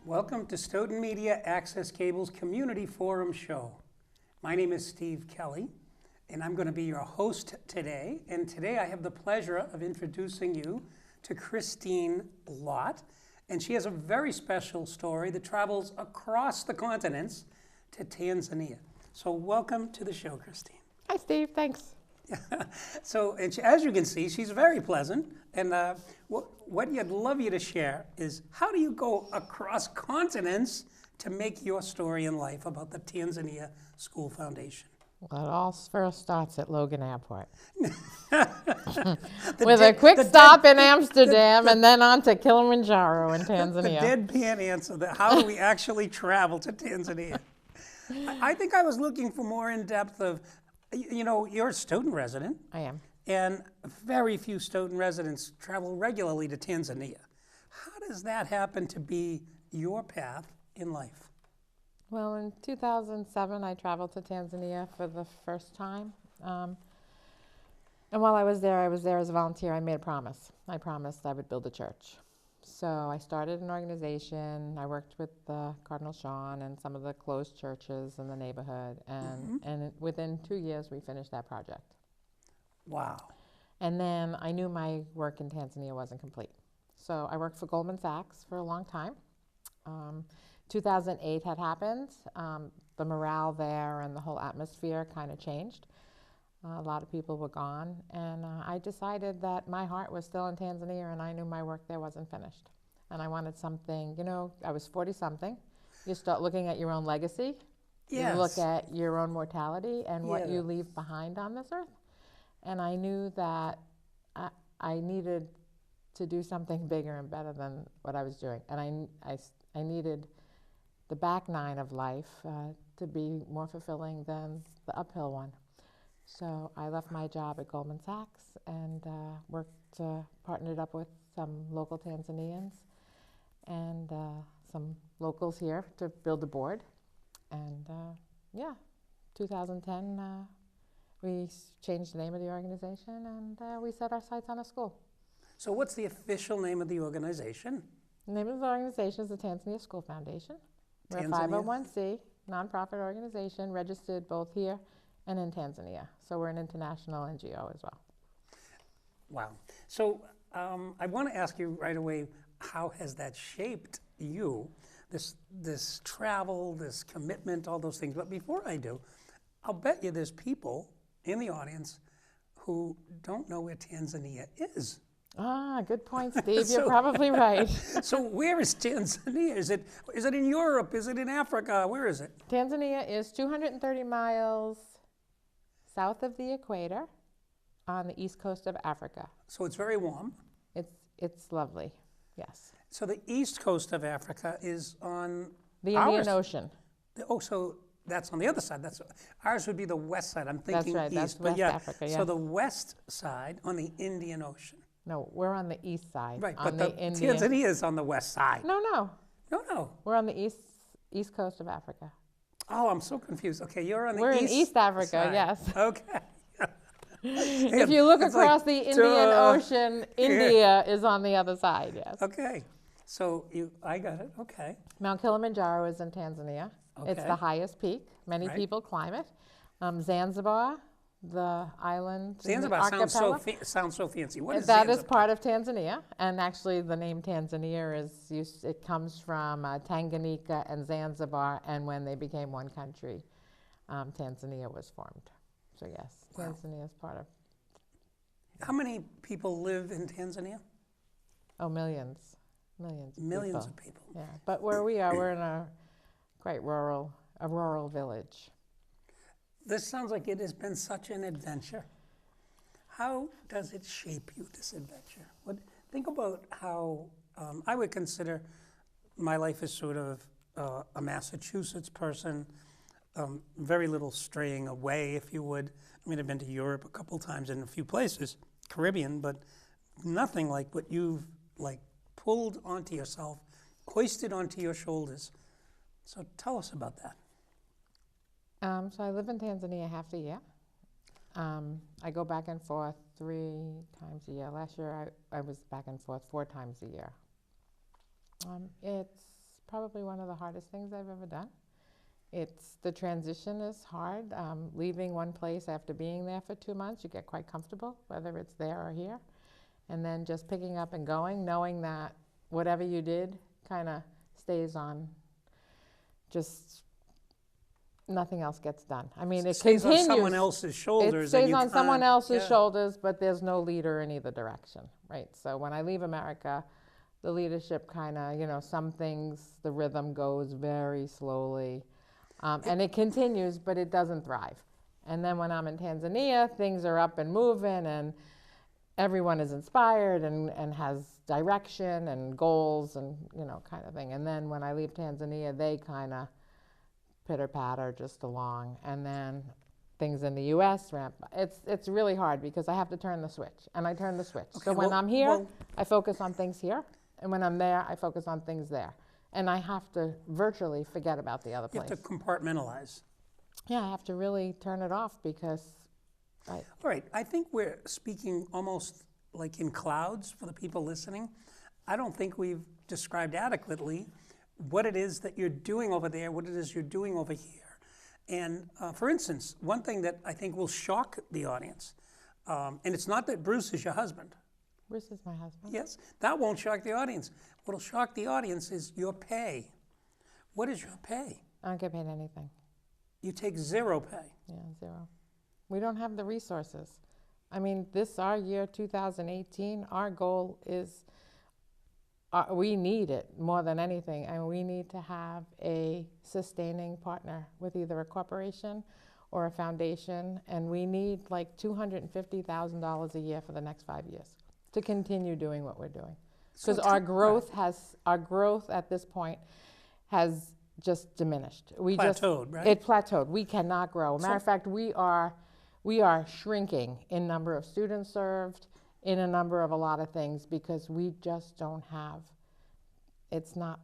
Welcome to Stoughton Media Access Cable's Community Forum Show. My name is Steve Kelley, and I'm going to be your host today. And today I have the pleasure of introducing you to Christine Lott. And she has a very special story that travels across the continents to Tanzania. So welcome to the show, Christine. Hi, Steve. Thanks. As you can see, she's very pleasant. And what you'd love you to share is, how do you go across continents to make your story in life about the Tanzania School Foundation? Well, it all first starts at Logan Airport. With a quick stop in Amsterdam and then on to Kilimanjaro in Tanzania. The deadpan answer, how do we actually travel to Tanzania? I think I was looking for more in-depth of, you're a Stoughton resident. I am. And very few Stoughton residents travel regularly to Tanzania. How does that happen to be your path in life? Well, in 2007, I traveled to Tanzania for the first time. And while I was there as a volunteer. I made a promise. I promised I would build a church. So I started an organization. I worked with Cardinal Sean and some of the closed churches in the neighborhood. And within 2 years, we finished that project. Wow. And then I knew my work in Tanzania wasn't complete. So I worked for Goldman Sachs for a long time. 2008 had happened. The morale there and the whole atmosphere kind of changed. A lot of people were gone. And I decided that my heart was still in Tanzania, and I knew my work there wasn't finished. And I wanted something, I was 40-something. You start looking at your own legacy. Yes. You look at your own mortality and what you leave behind on this earth. And I knew that I needed to do something bigger and better than what I was doing. And I needed the back nine of life to be more fulfilling than the uphill one. So I left my job at Goldman Sachs and partnered up with some local Tanzanians and some locals here to build a board. And 2010, we changed the name of the organization, and we set our sights on a school. So what's the official name of the organization? The name of the organization is the Tanzania School Foundation. We're a 501c nonprofit organization registered both here and in Tanzania. So we're an international NGO as well. Wow. So I want to ask you right away, how has that shaped you, this travel, this commitment, all those things? But before I do, I'll bet you there's people in the audience who don't know where Tanzania is. Good point, Steve. You're probably right. So where is Tanzania? Is it in Europe? Is it in Africa? Where is it? Tanzania is 230 miles south of the equator on the east coast of Africa. So it's very warm. It's lovely, yes. So the east coast of Africa is on the Indian Ocean. Oh, so that's on the other side. Ours would be the west side. I'm thinking that's right. east. That's West Africa, yes. So the west side on the Indian Ocean. No, we're on the east side. Right, but Tanzania is on the west side. No. No. We're on the east coast of Africa. Oh, I'm so confused. Okay, you're on the We're east in East Africa, side. Yes. Okay. If you look across the Indian Ocean, India is on the other side, yes. Okay. So I got it. Okay. Mount Kilimanjaro is in Tanzania. Okay. It's the highest peak. Many people climb it. Zanzibar, the island. Zanzibar sounds so fancy. What is that? Zanzibar? Is part of Tanzania, and actually the name Tanzania it comes from Tanganyika and Zanzibar, and when they became one country, Tanzania was formed. So yes, Tanzania is part of. How many people live in Tanzania? Oh, millions of people. Yeah, but where we are, we're in a quite rural village. This sounds like it has been such an adventure. How does it shape you, this adventure? Think about how I would consider my life as sort of a Massachusetts person, very little straying away, if you would. I mean, I've been to Europe a couple times in a few places, Caribbean, but nothing like what you've pulled onto yourself, hoisted onto your shoulders. So tell us about that. So I live in Tanzania half the year. I go back and forth 3 times a year. Last year I was back and forth 4 times a year. It's probably one of the hardest things I've ever done. The transition is hard. Leaving one place after being there for 2 months, you get quite comfortable, whether it's there or here. And then just picking up and going, knowing that whatever you did kind of stays on, just nothing else gets done. I mean, it stays continues. on someone else's shoulders. It stays on someone else's yeah. shoulders, but there's no leader in either direction, right? So when I leave America, the leadership kind of, some things, the rhythm goes very slowly. And it continues, but it doesn't thrive. And then when I'm in Tanzania, things are up and moving, and everyone is inspired and has direction and goals and, kind of thing. And then when I leave Tanzania, they kind of pitter-patter just along. And then things in the U.S. ramp. It's really hard because I have to turn the switch, and I turn the switch. Okay, so when I'm here, I focus on things here, and when I'm there, I focus on things there. And I have to virtually forget about the other place. You have to compartmentalize. Yeah, I have to really turn it off because All right, I think we're speaking almost like in clouds for the people listening. I don't think we've described adequately what it is that you're doing over there, what it is you're doing over here. And for instance, one thing that I think will shock the audience, and it's not that Bruce is your husband. Bruce is my husband. Yes, that won't shock the audience. What'll shock the audience is your pay. What is your pay? I don't get paid anything. You take zero pay. Yeah, zero. We don't have the resources. I mean, our year 2018, our goal is, we need it more than anything. And we need to have a sustaining partner with either a corporation or a foundation. And we need like $250,000 a year for the next 5 years to continue doing what we're doing. Because our growth at this point has just diminished. Plateaued, right? It plateaued. We cannot grow. Matter of fact, we are shrinking in number of students served, in a number of a lot of things, because we just don't have. It's not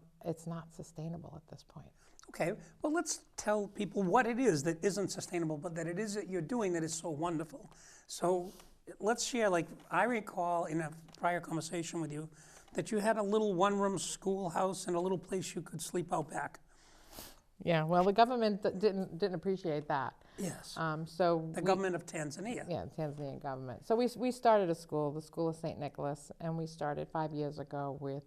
sustainable at this point. Okay, well, let's tell people what it is that isn't sustainable, but that it is that you're doing that is so wonderful. So let's share, like, I recall in a prior conversation with you that you had a little one-room schoolhouse and a little place you could sleep out back. Yeah, well, the government didn't appreciate that. Yes. So the government of Tanzania. Yeah, Tanzanian government. So we started a school, the School of St. Nicholas, and we started 5 years ago with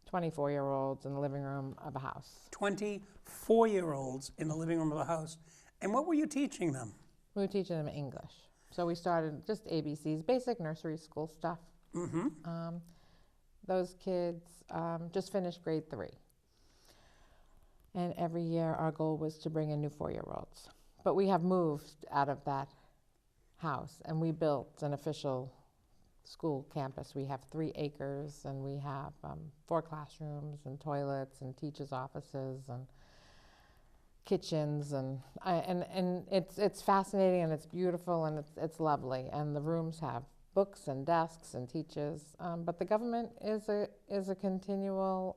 24-year-olds in the living room of a house. 24-year-olds in the living room of a house. And what were you teaching them? We were teaching them English. So we started just ABCs, basic nursery school stuff. Mm-hmm. Those kids just finished grade 3. And every year our goal was to bring in new 4-year-olds. But we have moved out of that house, and we built an official school campus. We have 3 acres, and we have 4 classrooms and toilets and teachers' offices and kitchens, and it's fascinating, and it's beautiful, and it's lovely. And the rooms have books and desks and teachers, but the government is a continual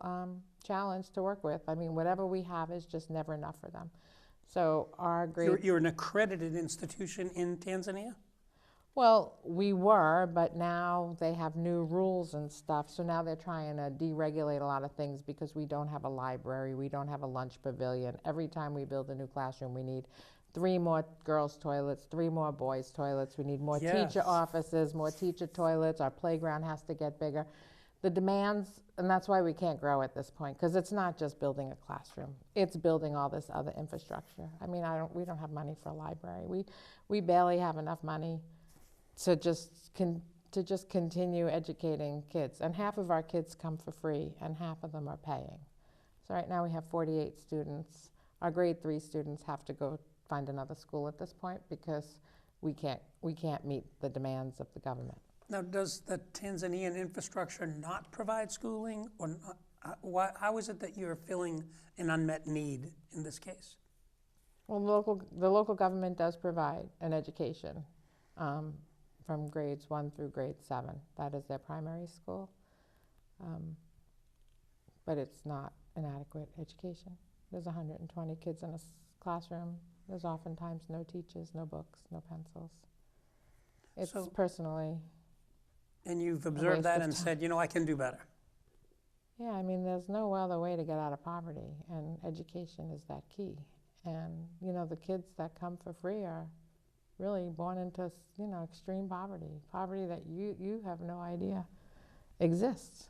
challenge to work with. I mean, whatever we have is just never enough for them. So our grade... You're an accredited institution in Tanzania? Well, we were, but now they have new rules and stuff, so now they're trying to deregulate a lot of things because we don't have a library, we don't have a lunch pavilion. Every time we build a new classroom, we need 3 more girls' toilets, 3 more boys' toilets. We need more teacher offices, more teacher toilets. Our playground has to get bigger. The demands, and that's why we can't grow at this point, because it's not just building a classroom. It's building all this other infrastructure. I mean, we don't have money for a library. We barely have enough money to just continue educating kids. And half of our kids come for free, and half of them are paying. So right now we have 48 students. Our grade 3 students have to go find another school at this point because we can't meet the demands of the government. Now, does the Tanzanian infrastructure not provide schooling, or not? How is it that you're filling an unmet need in this case? Well, the local government does provide an education from grades 1 through grade 7. That is their primary school, but it's not an adequate education. There's 120 kids in a classroom. There's oftentimes no teachers, no books, no pencils. It's personally... And you've observed that and said, I can do better. Yeah, I mean, there's no other way to get out of poverty, and education is that key. And, you know, the kids that come for free are really born into, you know, extreme poverty, poverty that you have no idea exists.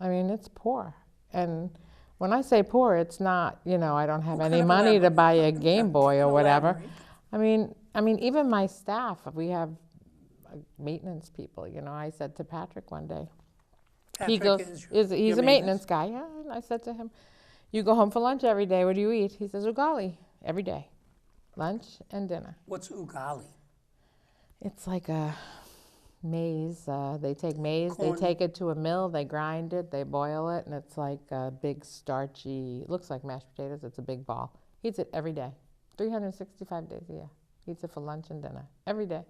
I mean, it's poor. And when I say poor, it's not, you know, I don't have any money to buy a Game Boy or whatever. I mean, even my staff, we have maintenance people, you know. I said to Patrick one day, he goes, he's a maintenance guy. Yeah, and I said to him, you go home for lunch every day. What do you eat? He says, ugali, every day. Lunch and dinner. What's ugali? It's like a maize. They take maize, Corn. they take it to a mill, they grind it, they boil it, and it's like a big starchy, it looks like mashed potatoes. It's a big ball. He eats it every day, 365 days a year. He eats it for lunch and dinner, every day.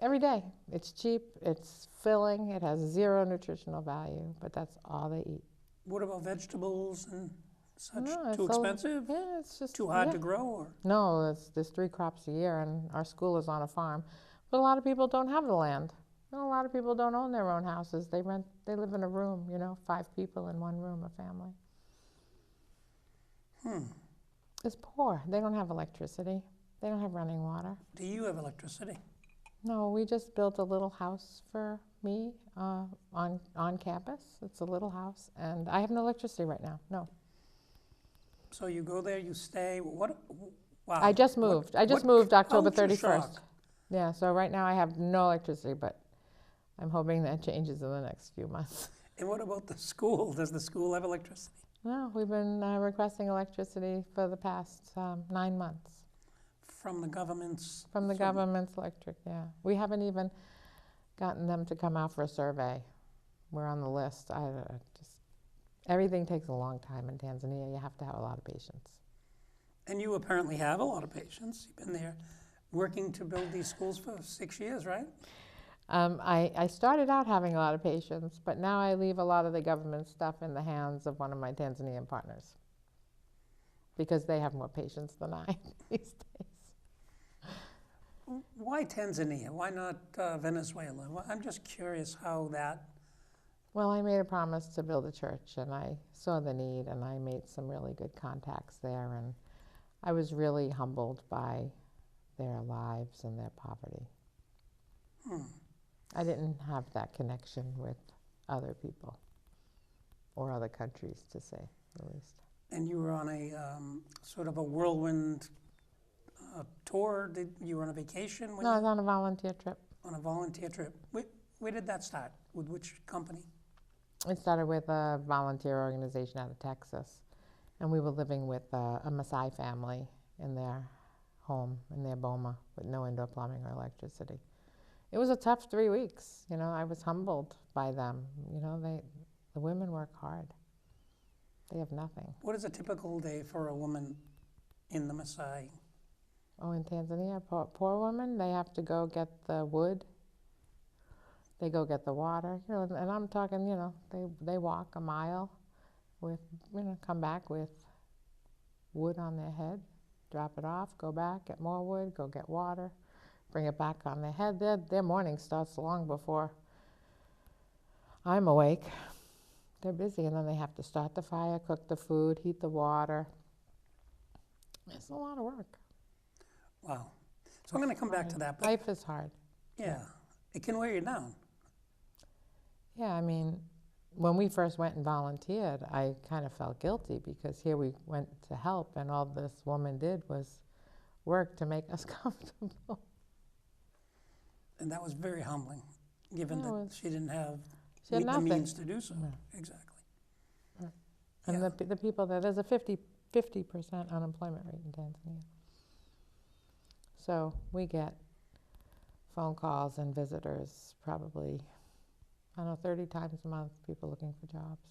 Every day. It's cheap, it's filling, it has zero nutritional value, but that's all they eat. What about vegetables and such? No, Too expensive? Yeah, it's just too hard to grow? Or? No, there's 3 crops a year, and our school is on a farm. But a lot of people don't have the land. You know, a lot of people don't own their own houses. They live in a room, you know, 5 people in one room, a family. It's poor. They don't have electricity. They don't have running water. Do you have electricity? No, we just built a little house for me on campus. It's a little house, and I have no electricity right now, no. So you go there, you stay, what? Wow. I just moved. I just moved October 31st. Shock. Yeah, so right now I have no electricity, but I'm hoping that changes in the next few months. And what about the school? Does the school have electricity? No, we've been requesting electricity for the past 9 months. From the government's? From the government's electric, yeah. We haven't even gotten them to come out for a survey. We're on the list. Everything takes a long time in Tanzania. You have to have a lot of patience. And you apparently have a lot of patience. You've been there working to build these schools for 6 years, right? I started out having a lot of patience, but now I leave a lot of the government stuff in the hands of one of my Tanzanian partners because they have more patience than I these days. Why Tanzania? Why not Venezuela? Well, I'm just curious how that... Well, I made a promise to build a church, and I saw the need, and I made some really good contacts there, and I was really humbled by their lives and their poverty. I didn't have that connection with other people or other countries, to say the least. And you were on a sort of a whirlwind tour? You were on a vacation? No, I was on a volunteer trip. On a volunteer trip. Where did that start? With which company? It started with a volunteer organization out of Texas. And we were living with a Maasai family in their home, in their boma, with no indoor plumbing or electricity. It was a tough 3 weeks. You know, I was humbled by them. You know, the women work hard. They have nothing. What is a typical day for a woman in the Maasai? Oh, in Tanzania, poor women, they have to go get the wood. They go get the water. You know, and I'm talking, you know, they walk a mile with, you know, come back with wood on their head, drop it off, go back, get more wood, go get water, bring it back on their head. Their morning starts long before I'm awake. They're busy, and then they have to start the fire, cook the food, heat the water. It's a lot of work. Wow. So I'm going to come back to that. Life is hard. Yeah. It can wear you down. Yeah, I mean, when we first went and volunteered, I kind of felt guilty because here we went to help, and all this woman did was work to make us comfortable. And that was very humbling, given that she didn't have the means to do so. No. Exactly. Right. And the people there's a 50% unemployment rate in Tanzania. So we get phone calls and visitors probably, I don't know, 30 times a month, people looking for jobs.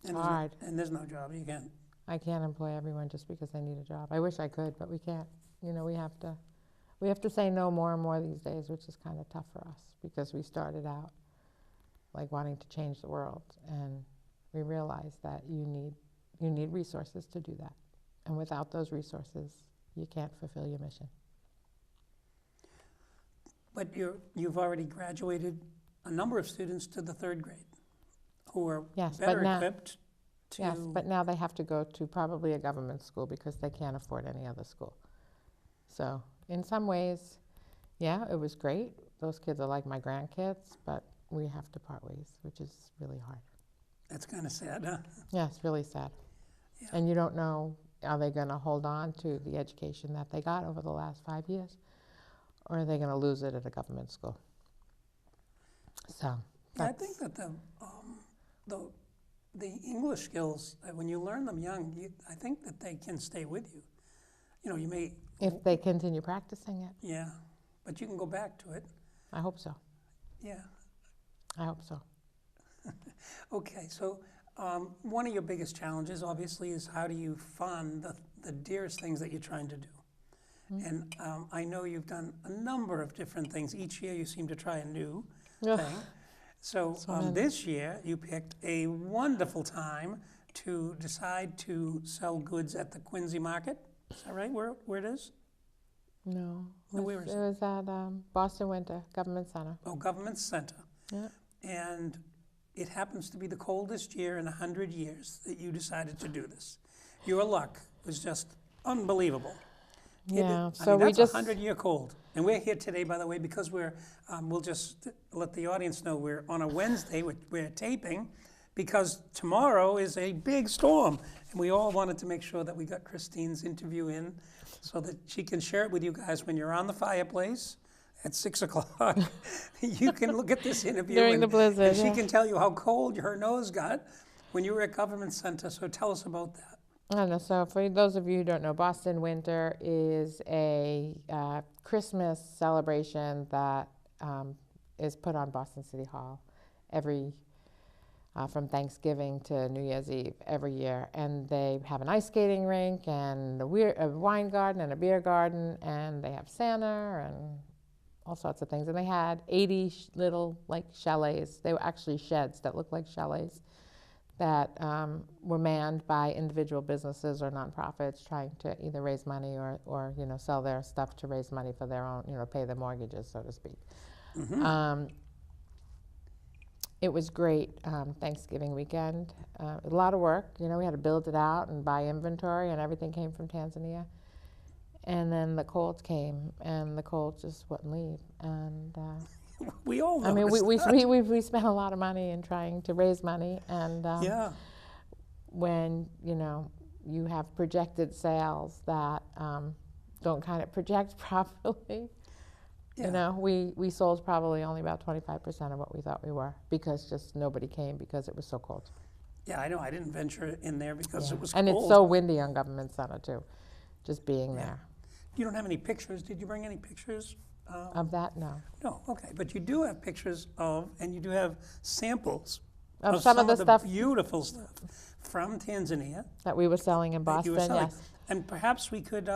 It's hard. And there's no job, you can't. I can't employ everyone just because they need a job. I wish I could, but we can't. You know, we have to say no more and more these days, which is kind of tough for us because we started out like wanting to change the world, and we realized that you need resources to do that. And without those resources, you can't fulfill your mission. But you've already graduated a number of students to the 3rd grade. who are Yes, better equipped to... Yes, but now they have to go to probably a government school because they can't afford any other school. So in some ways, yeah, it was great. Those kids are like my grandkids, but we have to part ways, which is really hard. That's kind of sad, huh? Yeah, it's really sad. Yeah. And you don't know, are they going to hold on to the education that they got over the last 5 years? Or are they going to lose it at a government school? So yeah, I think that the English skills, when you learn them young, I think that they can stay with you. You know, you may... If they continue practicing it. Yeah, but you can go back to it. I hope so. Yeah. I hope so. Okay, so one of your biggest challenges, obviously, is how do you fund the dearest things that you're trying to do? Mm-hmm. And I know you've done a number of different things. Each year you seem to try a new thing. So this year you picked a wonderful time to decide to sell goods at the Quincy Market. Is that right, where it is? No, Where is it? It was at Boston Winter Government Center. Oh, Government Center. Yeah. And it happens to be the coldest year in 100 years that you decided to do this. Your luck was just unbelievable. Yeah, so we just... 100-year cold. And we're here today, by the way, because we'll just let the audience know we're on a Wednesday, we're taping, because tomorrow is a big storm. And we all wanted to make sure that we got Christine's interview in so that she can share it with you guys when you're on the fireplace at 6 o'clock. You can look at this interview during the blizzard, and she can tell you how cold her nose got when you were at Government Center. So tell us about that. I don't know. So for those of you who don't know, Boston Winter is a Christmas celebration that is put on Boston City Hall from Thanksgiving to New Year's Eve every year. And they have an ice skating rink and a wine garden and a beer garden, and they have Santa and all sorts of things. And they had 80 little chalets. They were actually sheds that looked like chalets that were manned by individual businesses or nonprofits trying to either raise money or sell their stuff to raise money for their own, pay their mortgages, so to speak. Mm-hmm. It was great Thanksgiving weekend. A lot of work. We had to build it out and buy inventory, and everything came from Tanzania. And then the cold came, and the cold just wouldn't leave. And we all I mean, we spent a lot of money in trying to raise money, and yeah. When you have projected sales that don't kind of project properly, yeah. We sold probably only about 25% of what we thought we were because just nobody came because it was so cold. Yeah, I know. I didn't venture in there because it was and cold. And it's so windy on Government Center too, just being there. You don't have any pictures. Did you bring any pictures? Of that, no. No, okay. But you do have pictures and you do have samples of some of the stuff, beautiful stuff from Tanzania. That we were selling in Boston, yes. And perhaps we could,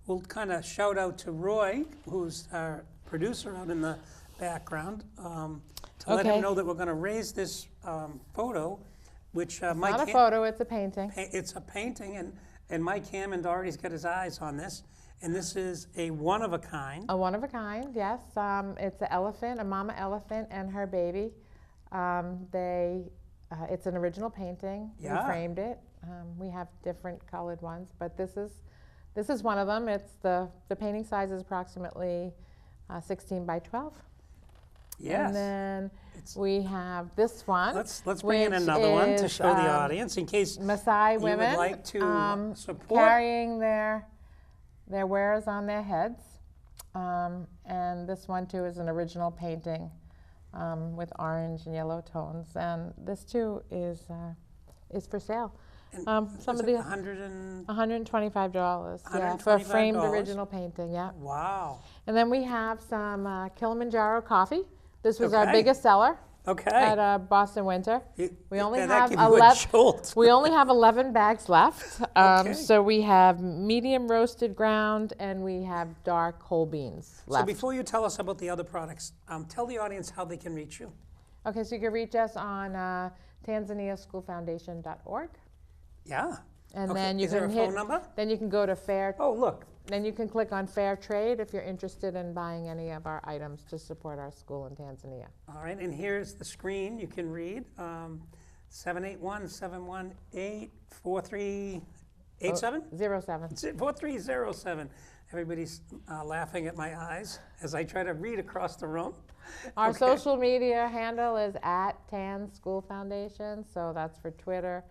we'll kind of shout out to Roy, who's our producer out in the background, to let him know that we're going to raise this photo, which Mike... It's not a photo, it's a painting. It's a painting, and Mike Hammond already's got his eyes on this. And this is a one-of-a-kind. A one-of-a-kind, yes. It's an elephant, a mama elephant, and her baby. It's an original painting. Yeah. We framed it. We have different colored ones, but this is one of them. It's the painting size is approximately 16 by 12. Yes. And then we have this one. Let's bring in another one to show the audience in case Maasai women you would like to support. Carrying their wares on their heads. And this one too is an original painting with orange and yellow tones. And this too is for sale. Some of the $125, yeah, for a framed original painting, yeah. Wow. And then we have some Kilimanjaro coffee. This was our biggest seller. Okay. At Boston Winter. We only have 11 bags left. So we have medium roasted ground and we have dark whole beans left. So before you tell us about the other products, tell the audience how they can reach you. Okay, so you can reach us on tanzaniaschoolfoundation.org. Yeah. And then you Is there a phone number? Then you can go to Fair. Oh, look. then you can click on Fair Trade if you're interested in buying any of our items to support our school in Tanzania. All right, and here's the screen. You can read 781-718-4387? 07. 4307. Everybody's laughing at my eyes as I try to read across the room. Our Okay. social media handle is @Tan School Foundation, so that's for Twitter,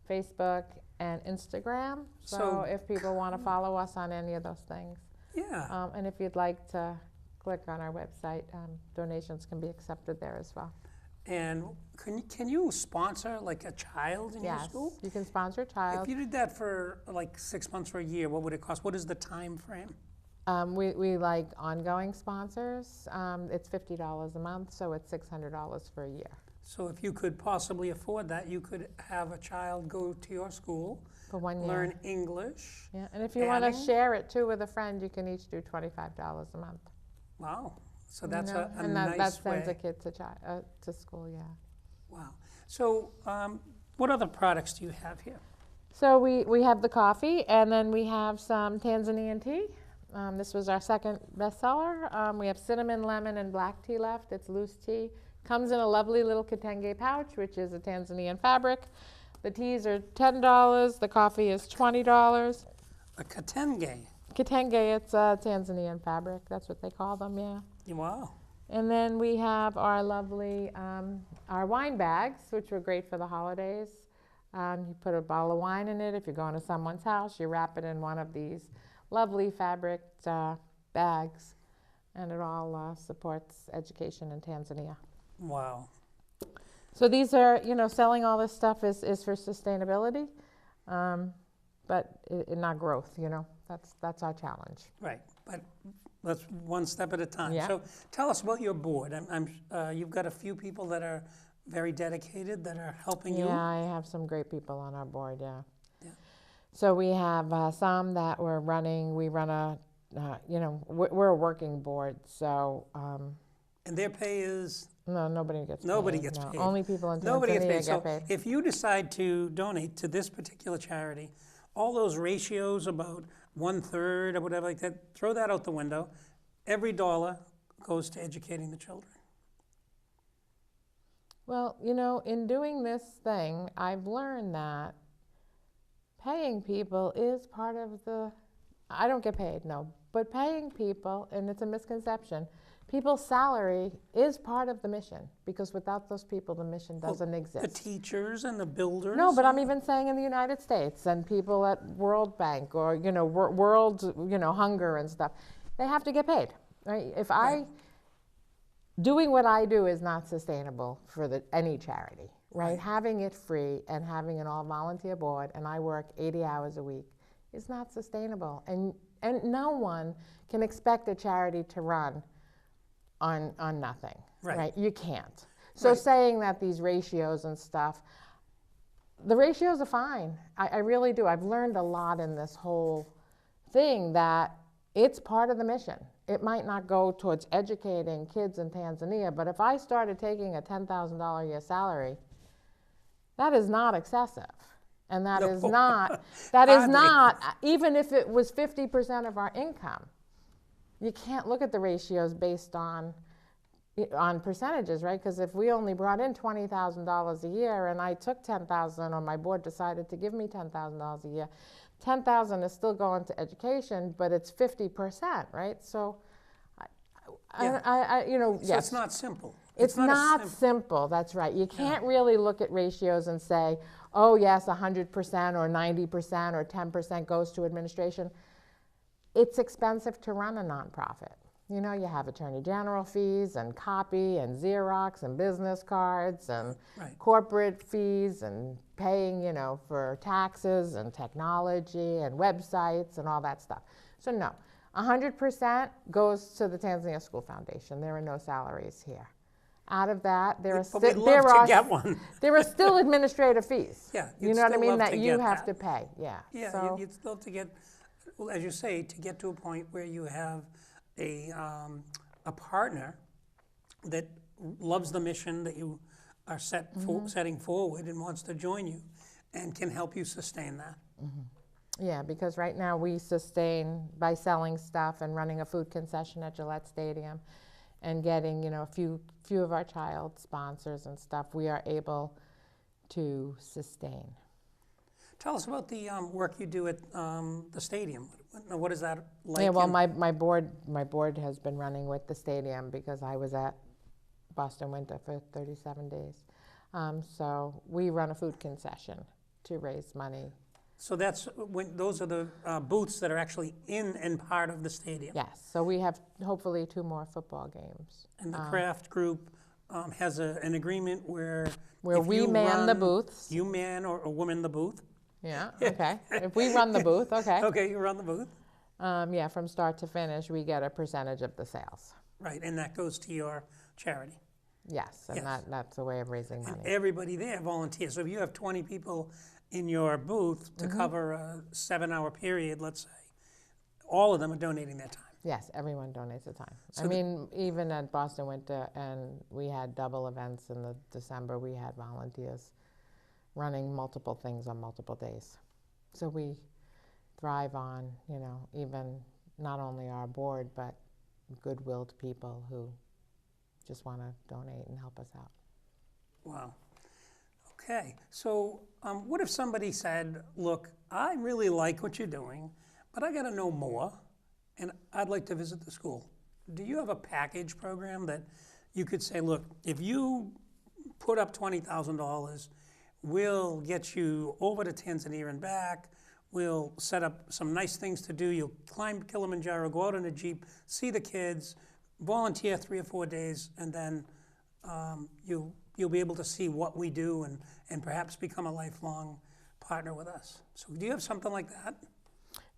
Facebook, and Instagram. So if people want to follow us on any of those things. Yeah. And if you'd like to click on our website, donations can be accepted there as well. And can you sponsor like a child in your Yes, school? you can sponsor a If child. you did that for like 6 months or a year, what would it cost? What is the time frame? We like ongoing sponsors. It's $50 a month, so it's $600 for a year. So if you could possibly afford that, you could have a child go to your school, For 1 year. learn English. Yeah, and if you want to adding- share it too with a friend, you can each do $25 a month. Wow. So that's You know, a and nice that sends a way. kid to school, yeah. Wow. So what other products do you have here? So we have the coffee, and then we have some Tanzanian tea. This was our second bestseller. We have cinnamon, lemon, and black tea left. It's loose tea. Comes in a lovely little kitenge pouch, which is a Tanzanian fabric. The teas are $10. The coffee is $20. A kitenge. Kitenge, it's a Tanzanian fabric. That's what they call them, yeah. Wow. And then we have our lovely, our wine bags, which were great for the holidays. You put a bottle of wine in it. If you're going to someone's house, you wrap it in one of these lovely fabric bags, and it all supports education in Tanzania. Wow. So these are, selling all this stuff is for sustainability, but not growth, That's our challenge. Right. But that's one step at a time. Yeah. So tell us about your board. You've got a few people that are very dedicated that are helping you. Yeah, I have some great people on our board, yeah. Yeah. So we have some that we're running. We run we're a working board, so And their pay is? no, nobody gets Nobody paid. gets No, paid. only people in Tanzania Nobody gets paid. get So paid. if you decide to donate to this particular charity, all those ratios about 1/3 or whatever like that, throw that out the window. Every dollar goes to educating the children. Well, in doing this thing, I've learned that paying people is part of I don't get paid, no, but paying people, and it's a misconception, people's salary is part of the mission, because without those people, the mission doesn't exist. The teachers and the builders. No, but I'm even saying in the United States, and people at World Bank or World Hunger and stuff, they have to get paid, right? Doing what I do is not sustainable for any charity, right? Having it free and having an all volunteer board, and I work 80 hours a week, is not sustainable, and no one can expect a charity to run on nothing, right? You can't. So saying that these ratios and stuff, the ratios are fine. I really do. I've learned a lot in this whole thing that it's part of the mission. It might not go towards educating kids in Tanzania, but if I started taking a $10,000 a year salary, that is not excessive. And that is not, even if it was 50% of our income, you can't look at the ratios based on percentages, right? Because if we only brought in $20,000 a year and I took $10,000, or my board decided to give me $10,000 a year, $10,000 is still going to education, but it's 50%, right? So, So yes. it's not simple. It's not simple, that's right. You can't really look at ratios and say, oh yes, 100% or 90% or 10% goes to administration. It's expensive to run a nonprofit. You have attorney general fees and copy and Xerox and business cards and corporate fees and paying, for taxes and technology and websites and all that stuff. So no, 100% goes to the Tanzania School Foundation. There are no salaries here. Out of that, there are still administrative fees. Yeah, you know what I mean? That you have to pay. Yeah. Yeah, so, you'd still to get, well, as you say, to get to a point where you have a partner that loves the mission that you are setting forward and wants to join you, and can help you sustain that. Yeah, because right now we sustain by selling stuff and running a food concession at Gillette Stadium and getting, a few of our child sponsors and stuff, we are able to sustain. Tell us about the work you do at the stadium. What is that like? Yeah, well, my board has been running with the stadium because I was at Boston Winter for 37 days. So we run a food concession to raise money. So those are the booths that are actually in and part of the stadium. Yes, so we have hopefully 2 more football games. And the craft group has an agreement where if we you man the run, booths. You man or woman the booth. Yeah, okay. If we run the booth, okay. Okay, you run the booth. Yeah, from start to finish, we get a percentage of the sales. Right, and that goes to your charity. Yes, and Yes. that's a way of raising money. And everybody there volunteers. So if you have 20 people in your booth to cover a 7-hour period, let's say, all of them are donating their time. Yes, everyone donates the time. So I mean, even at Boston Winter, and we had double events in the December, we had volunteers running multiple things on multiple days. So we thrive on, even not only our board, but goodwilled people who just want to donate and help us out. Wow. Okay, so what if somebody said, look, I really like what you're doing, but I got to know more, and I'd like to visit the school. Do you have a package program that you could say, look, if you put up $20,000, we'll get you over to Tanzania and back, we'll set up some nice things to do, you'll climb Kilimanjaro, go out in a Jeep, see the kids, volunteer 3 or 4 days, and then you'll be able to see what we do and perhaps become a lifelong partner with us. So do you have something like that?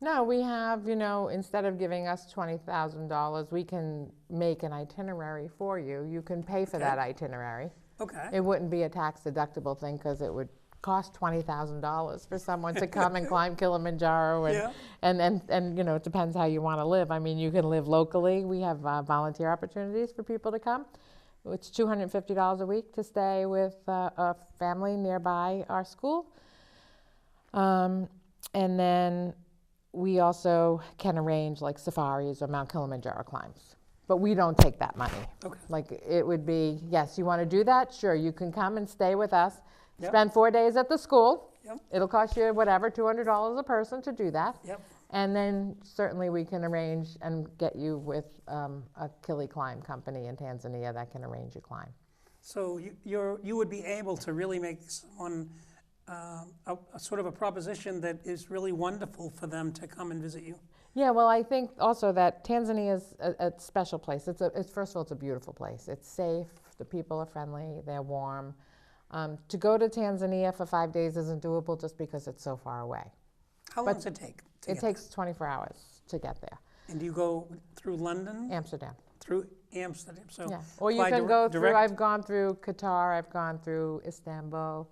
No, we have, instead of giving us $20,000, we can make an itinerary for you. You can pay for that itinerary. Okay. It wouldn't be a tax deductible thing because it would cost $20,000 for someone to come and climb Kilimanjaro. And it depends how you want to live. I mean, you can live locally. We have volunteer opportunities for people to come. It's $250 a week to stay with a family nearby our school. And then we also can arrange like safaris or Mount Kilimanjaro climbs. But we don't take that money. Okay. Like it would be, yes, you want to do that? Sure, you can come and stay with us. Spend 4 days at the school. Yep. It'll cost you whatever, $200 a person to do that. Yep. And then certainly we can arrange and get you with a Kili climb company in Tanzania that can arrange your climb. So you would be able to really make someone a sort of a proposition that is really wonderful for them to come and visit you. Yeah, well, I think also that Tanzania is a special place. It's first of all, it's a beautiful place. It's safe. The people are friendly. They're warm. To go to Tanzania for 5 days isn't doable just because it's so far away. How long does it take? It takes 24 hours to get there. And do you go through London? Amsterdam. Through Amsterdam. So Yeah. Or you can go through, I've gone through Qatar, I've gone through Istanbul.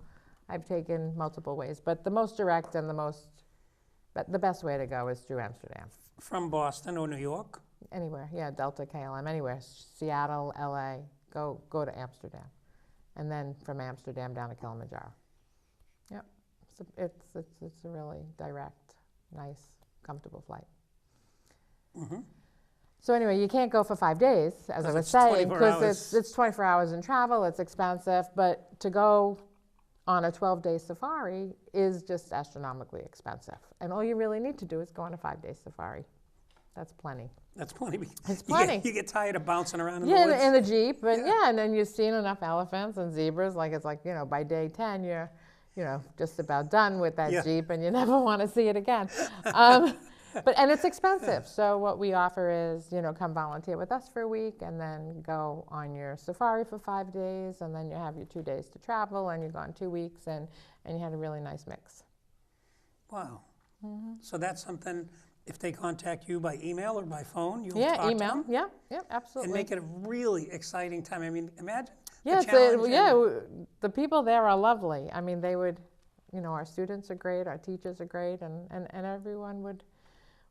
I've taken multiple ways, but the most direct and the best way to go is through Amsterdam. From Boston or New York? Anywhere, yeah, Delta, KLM, anywhere. Seattle, LA, go to Amsterdam. And then from Amsterdam down to Kilimanjaro. Yep, it's a really direct, nice, comfortable flight. Mm-hmm. So anyway, you can't go for 5 days, as I was saying, because it's 24 hours in travel, it's expensive, but to go on a 12-day safari is just astronomically expensive. And all you really need to do is go on a 5-day safari. That's plenty. That's plenty. It's plenty. You get tired of bouncing around in the woods. Yeah, in the Jeep. And and then you've seen enough elephants and zebras. By day 10, you're, just about done with that Jeep and you never want to see it again. And it's expensive. So what we offer is, come volunteer with us for a week and then go on your safari for 5 days. And then you have your 2 days to travel and you're gone 2 weeks and you had a really nice mix. Wow. Mm-hmm. So that's something, if they contact you by email or by phone, you'll talk email. to them? Yeah, absolutely. And make it a really exciting time. I mean, imagine Yes, the challenge. the people there are lovely. I mean, they would, our students are great, our teachers are great, and everyone would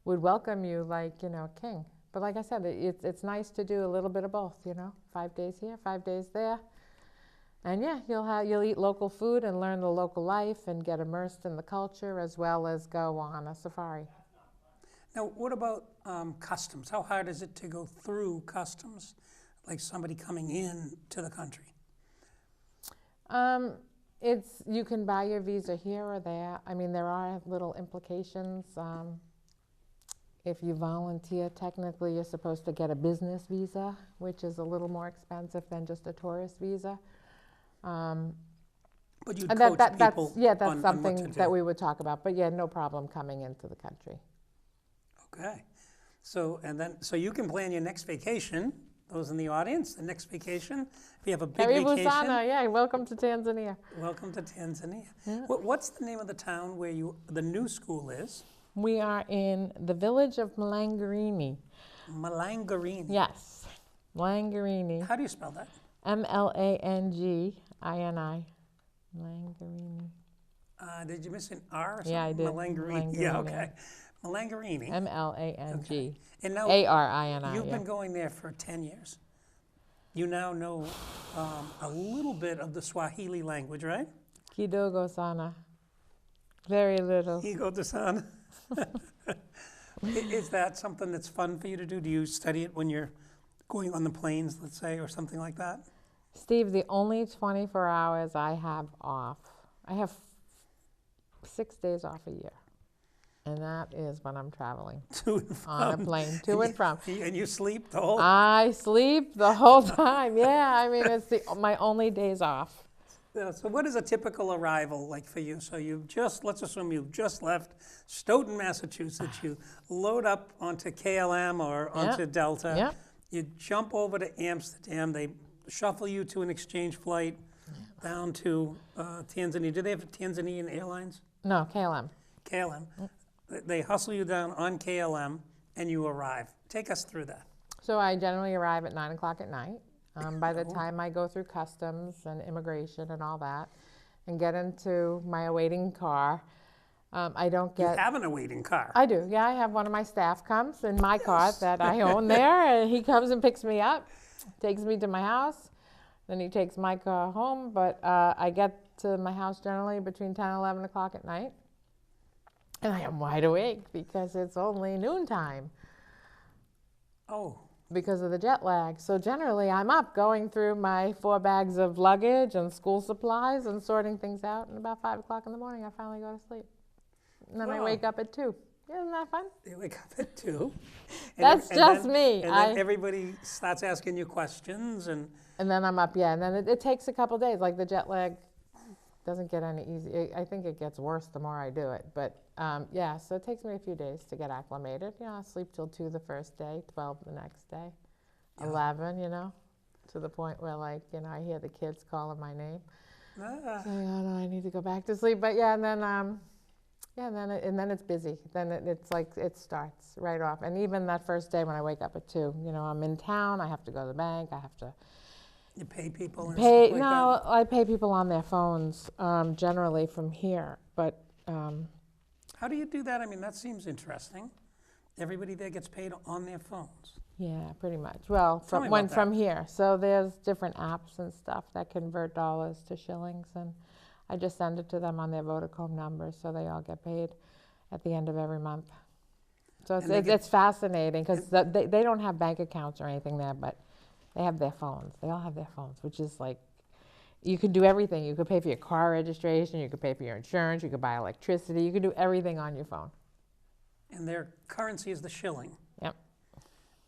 welcome you like, king. But like I said, it's nice to do a little bit of both, 5 days here, 5 days there. And yeah, you'll eat local food and learn the local life and get immersed in the culture as well as go on a safari. Now, what about customs? How hard is it to go through customs, like somebody coming in to the country? You can buy your visa here or there. I mean, there are little implications. If you volunteer, technically you're supposed to get a business visa, which is a little more expensive than just a tourist visa. But you'd And coach people that's on what something to do. that we would talk about. But yeah, no problem coming into the country. Okay. So you can plan your next vacation. Those in the audience, the next vacation. If you have a big Karibu vacation. sana, yeah, welcome to Tanzania. Welcome to Tanzania. Yeah. What's the name of the town where the new school is? We are in the village of Malangarini. Malangarini. Yes, Malangarini. How do you spell that? Malangini. Malangarini. Did you miss an R or something? Yeah, I did. Malangarini. Yeah, okay. Malangarini. Malang. Okay. And now Arini. you've been going there for 10 years. You now know a little bit of the Swahili language, right? Kidogo sana. Very little. Ego to son. Is that something that's fun for you to do? Do you study it when you're going on the planes, let's say, or something like that? Steve, the only 24 hours I have off, I have 6 days off a year. And that is when I'm traveling To and from. on a plane, to and from. And you sleep the whole I sleep the whole time. Yeah, I mean, it's my only days off. So what is a typical arrival like for you? So let's assume you've just left Stoughton, Massachusetts. You load up onto KLM or onto Delta. Yep. You jump over to Amsterdam. They shuffle you to an exchange flight down to Tanzania. Do they have Tanzanian Airlines? No, KLM. KLM. They hustle you down on KLM and you arrive. Take us through that. So I generally arrive at 9 o'clock at night. By the time I go through customs and immigration and all that and get into my awaiting car, I don't get... You have an awaiting car. I do, yeah. I have one of my staff comes in my car that I own there, and he comes and picks me up, takes me to my house, then he takes my car home, but I get to my house generally between 10 and 11 o'clock at night, and I am wide awake because it's only noontime. Oh. Because of the jet lag. So generally I'm up going through my 4 bags of luggage and school supplies and sorting things out, and about 5 o'clock in the morning I finally go to sleep. And then I wake up at 2. Isn't that fun? You wake up at 2. That's just me. And then everybody starts asking you questions and then I'm up, yeah. And then it takes a couple days. Like the jet lag doesn't get any easy. I think it gets worse the more I do it. But yeah, so it takes me a few days to get acclimated. You know, I sleep till 2 the first day, 12 the next day, 11, you know, to the point where, like, you know, I hear the kids calling my name. Saying, oh no, I need to go back to sleep. But yeah, and then and then it's busy. Then it's like it starts right off. And even that first day when I wake up at 2, you know, I'm in town. I have to go to the bank. I have to. You pay people and stuff like No, that? I pay people on their phones, generally from here. But how do you do that? I mean, that seems interesting. Everybody there gets paid on their phones. yeah, pretty much. Well, from here. So there's different apps and stuff that convert dollars to shillings, and I just send it to them on their Vodacom numbers, so they all get paid at the end of every month. So it's fascinating because they don't have bank accounts or anything there, but they have their phones. They all have their phones, which is like, you can do everything. You could pay for your car registration, you could pay for your insurance, you could buy electricity, you could do everything on your phone. And their currency is the shilling. Yep.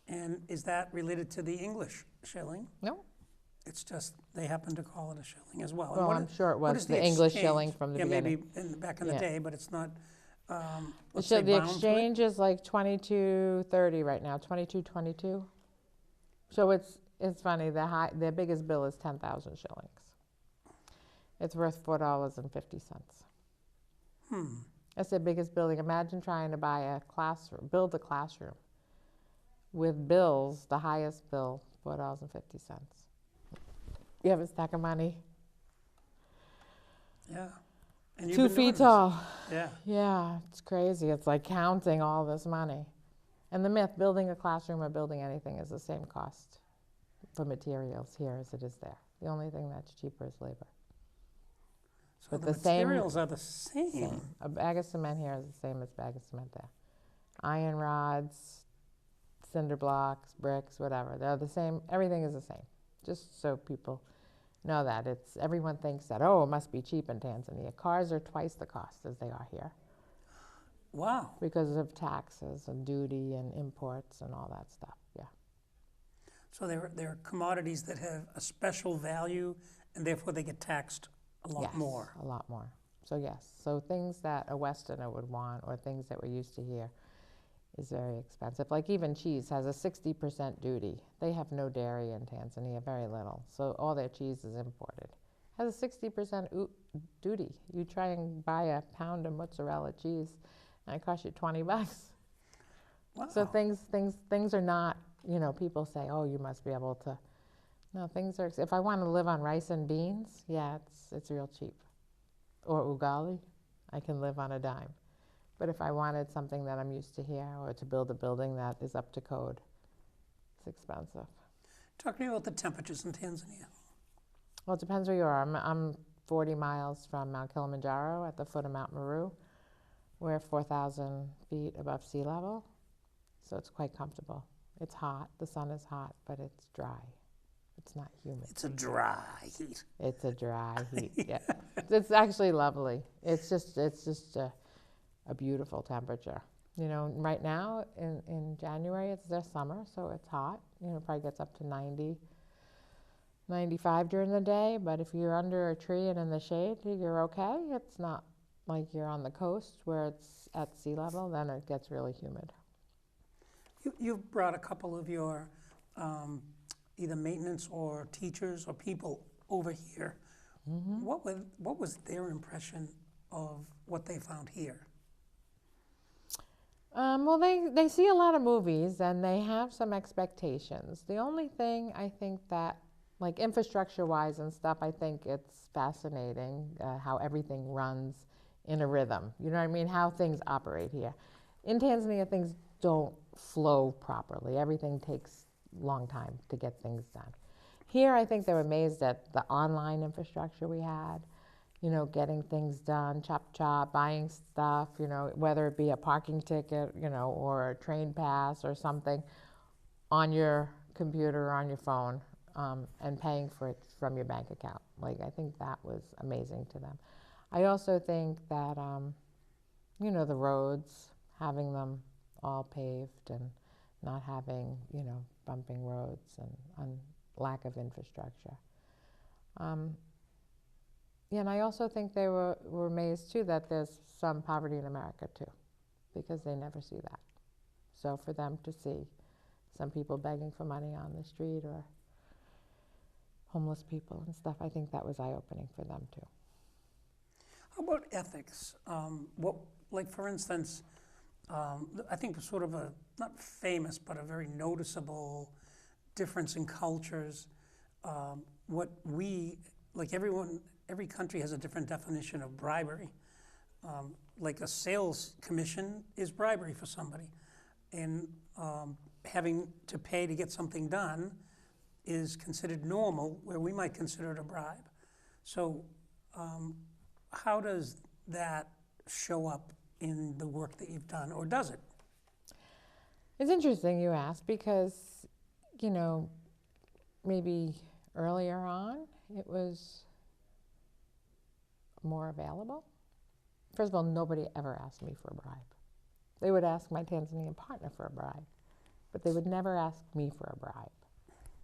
And is that related to the English shilling? No. It's just they happen to call it a shilling as well. Well, I'm sure it was the English shilling from the beginning. Maybe back in the day, but it's not. So the exchange is like 22.30 right now, 22.22. So it's funny. Their biggest bill is 10,000 shillings. It's worth $4.50. That's their biggest building. Imagine trying to build a classroom with bills. The highest bill, $4.50. You have a stack of money. Yeah. And 2 feet tall. Yeah. Yeah, it's crazy. It's like counting all this money. And the myth, building a classroom or building anything is the same cost. for materials here as it is there. The only thing that's cheaper is labor. So But the materials are the same. A bag of cement here is the same as a bag of cement there. Iron rods, cinder blocks, bricks, whatever. They're the same. Everything is the same. Just so people know that. Everyone thinks that, oh, it must be cheap in Tanzania. Cars are twice the cost as they are here. Wow. Because of taxes and duty and imports and all that stuff, yeah. So there are commodities that have a special value, and therefore they get taxed a lot more. Yes, a lot more. So yes, so things that a Westerner would want or things that we're used to here is very expensive. Like even cheese has a 60% duty. They have no dairy in Tanzania, very little. So all their cheese is imported. Has a 60% duty. You try and buy a pound of mozzarella cheese and it costs you $20. Wow. So things are not, people say, oh, you must be able to. No, things are, if I want to live on rice and beans, yeah, it's real cheap. Or ugali, I can live on a dime. But if I wanted something that I'm used to here, or to build a building that is up to code, it's expensive. Talk to me about the temperatures in Tanzania. Well, it depends where you are. I'm 40 miles from Mount Kilimanjaro at the foot of Mount Meru. We're 4,000 feet above sea level, so it's quite comfortable. It's hot, the sun is hot, but it's dry. It's not humid. It's a dry heat. It's a dry heat, yeah. It's actually lovely. It's just a beautiful temperature. Right now in January, it's their summer, so it's hot. It probably gets up to 90, 95 during the day, but if you're under a tree and in the shade, you're okay. It's not like you're on the coast where it's at sea level, then it gets really humid. You've brought a couple of your either maintenance or teachers or people over here. Mm-hmm. What was their impression of what they found here? Well, they see a lot of movies and they have some expectations. The only thing I think that, like infrastructure-wise and stuff, I think it's fascinating how everything runs in a rhythm. You know what I mean? How things operate here. In Tanzania, things don't flow properly. Everything takes a long time to get things done. Here, I think they're amazed at the online infrastructure we had, getting things done, chop, buying stuff, whether it be a parking ticket, or a train pass or something on your computer or on your phone, and paying for it from your bank account. I think that was amazing to them. I also think that, the roads, having them all paved and not having, bumping roads and lack of infrastructure. And I also think they were amazed too that there's some poverty in America too, because they never see that. So for them to see some people begging for money on the street or homeless people and stuff, I think that was eye-opening for them too. How about ethics? For instance, I think sort of a, not famous, but a very noticeable difference in cultures. Every country has a different definition of bribery. Like a sales commission is bribery for somebody. And having to pay to get something done is considered normal, where we might consider it a bribe. So how does that show up in the work that you've done, or does it? It's interesting you ask, because, maybe earlier on it was more available. First of all, nobody ever asked me for a bribe. They would ask my Tanzanian partner for a bribe, but they would never ask me for a bribe,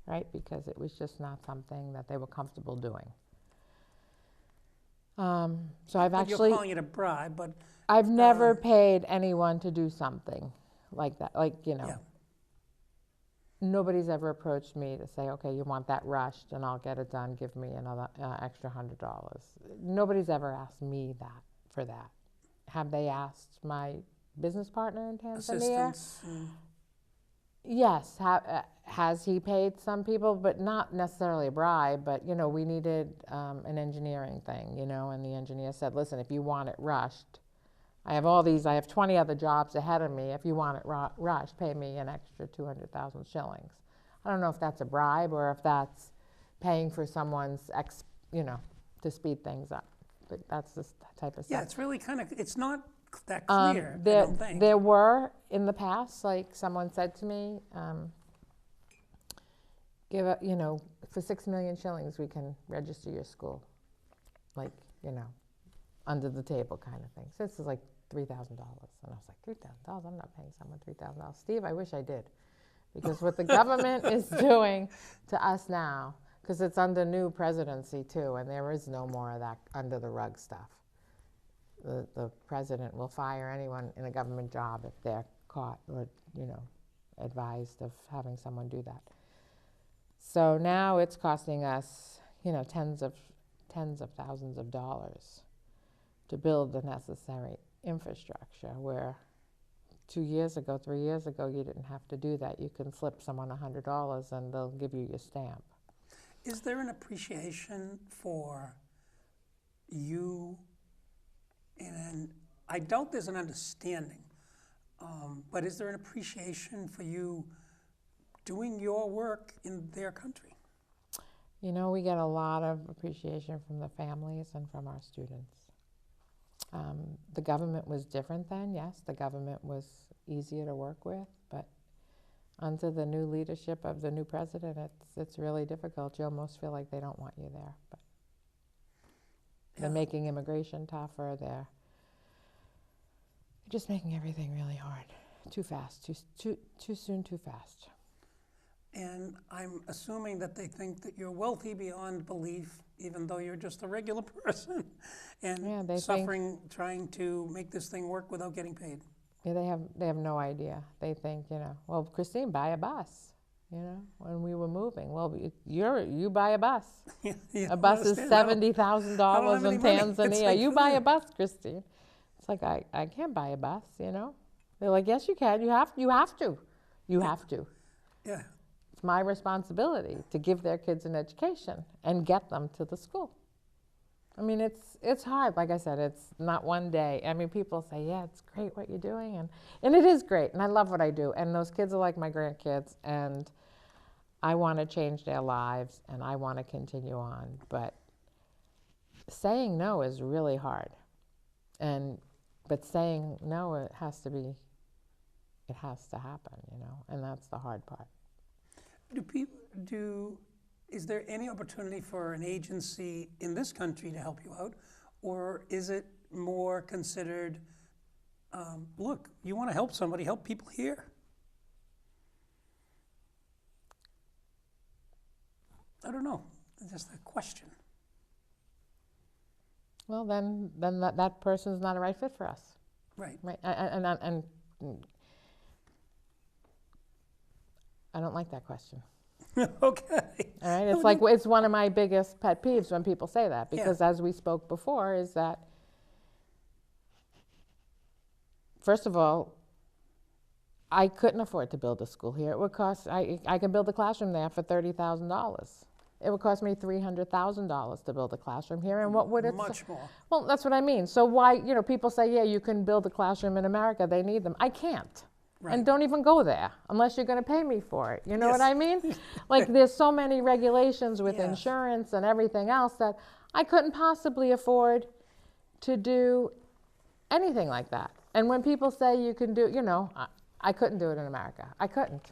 right? Because it was just not something that they were comfortable doing. So I've actually... You're calling it a bribe, but... I've never paid anyone to do something like that. Yeah. Nobody's ever approached me to say, okay, you want that rushed and I'll get it done, give me another extra $100. Nobody's ever asked me for that. Have they asked my business partner in Tanzania? Assistance? Yes. Has he paid some people, but not necessarily a bribe, but, we needed an engineering thing, and the engineer said, listen, if you want it rushed, I have 20 other jobs ahead of me. If you want it rushed, pay me an extra 200,000 shillings. I don't know if that's a bribe or if that's paying for someone's, to speed things up. But that's this type of stuff. Yeah, it's really kind of, it's not that clear, I don't think. There were, in the past, like someone said to me, for 6 million shillings, we can register your school. Like, under the table kind of thing. So this is like $3,000. And I was like, $3,000? I'm not paying someone $3,000. Steve, I wish I did. Because what the government is doing to us now, because it's under new presidency too, and there is no more of that under the rug stuff. The president will fire anyone in a government job if they're caught or, advised of having someone do that. So now it's costing us, tens of thousands of dollars to build the necessary infrastructure, where 2 years ago, 3 years ago, you didn't have to do that. You can slip someone $100 and they'll give you your stamp. Is there an appreciation for you? And I doubt there's an understanding, but is there an appreciation for you doing your work in their country? We get a lot of appreciation from the families and from our students. The government was different then, yes. The government was easier to work with, but under the new leadership of the new president, it's really difficult. You almost feel like they don't want you there. But they're making immigration tougher. They're just making everything really hard. Too fast, too soon, too fast. And I'm assuming that they think that you're wealthy beyond belief, even though you're just a regular person and suffering, trying to make this thing work without getting paid. Yeah, they have no idea. They think, well, Christine, buy a bus. When we were moving, well, you buy a bus. A bus is $70,000 in Tanzania. Like, you buy a bus, Christine. It's like I can't buy a bus. They're like, yes, you can. You have to. Yeah. It's my responsibility to give their kids an education and get them to the school. I mean, it's hard. Like I said, it's not one day. I mean, people say, yeah, it's great what you're doing. And it is great. And I love what I do. And those kids are like my grandkids. And I want to change their lives. And I want to continue on. But saying no is really hard. But saying no, it has to happen, And that's the hard part. Is there any opportunity for an agency in this country to help you out? Or is it more considered, look, you want to help somebody, help people here? I don't know. It's just a question. Well, then that person's not a right fit for us. Right. Right. And I don't like that question. Okay. All right. It's one of my biggest pet peeves when people say that, because as we spoke before, is that, first of all, I couldn't afford to build a school here. It would cost, I could build a classroom there for $30,000. It would cost me $300,000 to build a classroom here, and what would it? Much more. Well, that's what I mean. So why, people say, yeah, you can build a classroom in America. They need them. I can't. Right. And don't even go there unless you're going to pay me for it. You know what I mean? Like, there's so many regulations with insurance and everything else that I couldn't possibly afford to do anything like that. And when people say you can do, I couldn't do it in America. I couldn't.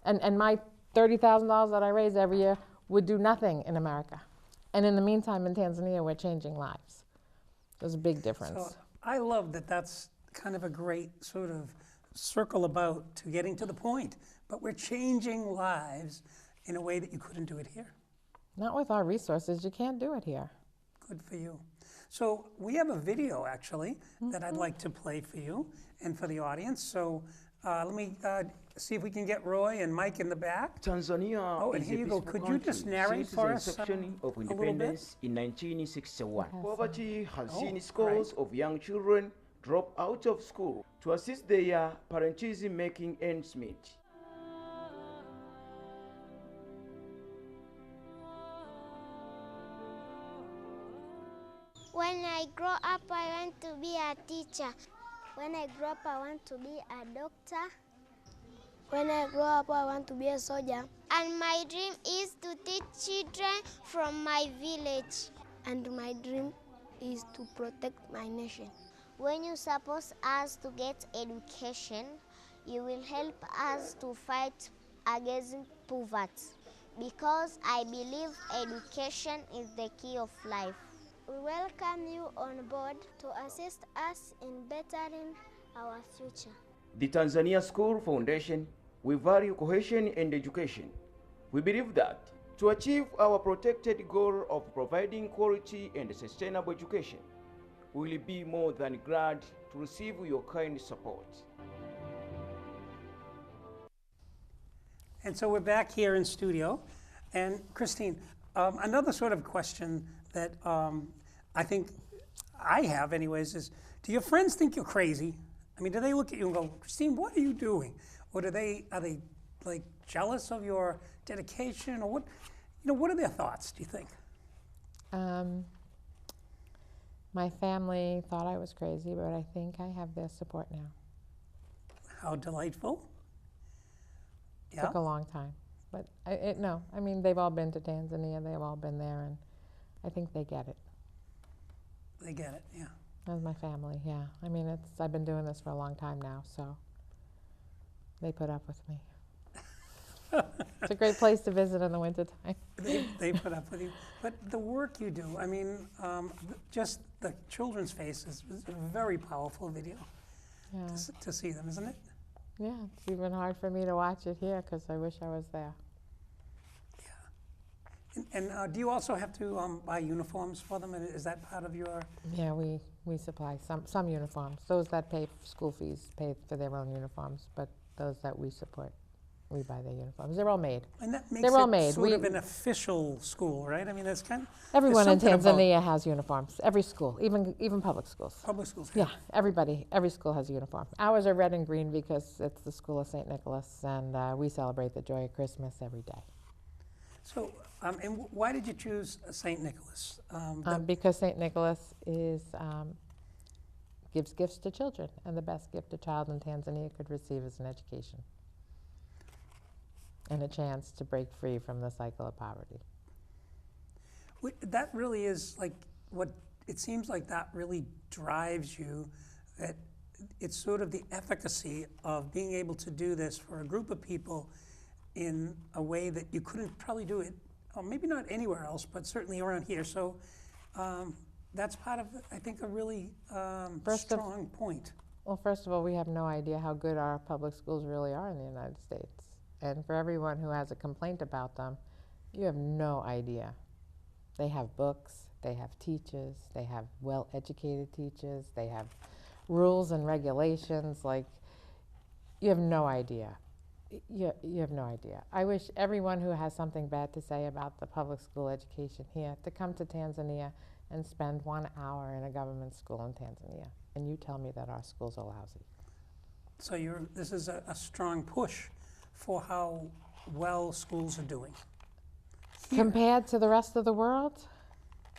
And my $30,000 that I raise every year would do nothing in America. And in the meantime, in Tanzania, we're changing lives. There's a big difference. So I love that that's kind of a great sort of circle about to getting to the point. But we're changing lives in a way that you couldn't do it here. Not with our resources. You can't do it here. Good for you. So we have a video, actually, that I'd like to play for you and for the audience. So let me see if we can get Roy and Mike in the back. Tanzania and here you go. Could you just narrate for us of independence in 1961. Poverty has seen scores of young children drop out of school to assist their parents in making ends meet. When I grow up, I want to be a teacher. When I grow up, I want to be a doctor. When I grow up, I want to be a soldier. And my dream is to teach children from my village. And my dream is to protect my nation. When you support us to get education, you will help us to fight against poverty. Because I believe education is the key of life. We welcome you on board to assist us in bettering our future. The Tanzania School Foundation, we value cohesion and education. We believe that to achieve our protected goal of providing quality and sustainable education, we will be more than glad to receive your kind support. And so we're back here in studio. And Christine, another sort of question that I think I have anyways is, do your friends think you're crazy? I mean, do they look at you and go, Christine, what are you doing? Or are they like jealous of your dedication? Or what are their thoughts, do you think? My family thought I was crazy, but I think I have their support now. How delightful. Yeah. Took a long time, but no, I mean, they've all been to Tanzania, they've all been there, and I think they get it. They get it, yeah. That's my family, yeah. I mean, I've been doing this for a long time now, so they put up with me. It's a great place to visit in the wintertime. They put up with you. But the work you do, I mean, just the children's faces is a very powerful video to see them, isn't it? Yeah, it's even hard for me to watch it here because I wish I was there. Yeah. And do you also have to buy uniforms for them? Is that part of your? Yeah, we supply some uniforms. Those that pay school fees pay for their own uniforms, but those that we support, we buy their uniforms. They're all made. And that makes They're all it made. sort of an official school, right? I mean, that's kind of... Everyone in Tanzania has uniforms. Every school, even public schools. Public schools. Yeah, every school has a uniform. Ours are red and green because it's the school of St. Nicholas, and we celebrate the joy of Christmas every day. So, and why did you choose St. Nicholas? Because St. Nicholas gives gifts to children, and the best gift a child in Tanzania could receive is an education and a chance to break free from the cycle of poverty. That really is like what it seems like that really drives you, that it's sort of the efficacy of being able to do this for a group of people in a way that you couldn't probably do it, or maybe not anywhere else, but certainly around here. So that's part of, I think, a really strong point. Well, first of all, we have no idea how good our public schools really are in the United States. And for everyone who has a complaint about them, you have no idea. They have books, they have teachers, they have well-educated teachers, they have rules and regulations, like, you have no idea. You have no idea. I wish everyone who has something bad to say about the public school education here to come to Tanzania and spend 1 hour in a government school in Tanzania, and you tell me that our schools are lousy. So this is a strong push for how well schools are doing. Here. Compared to the rest of the world?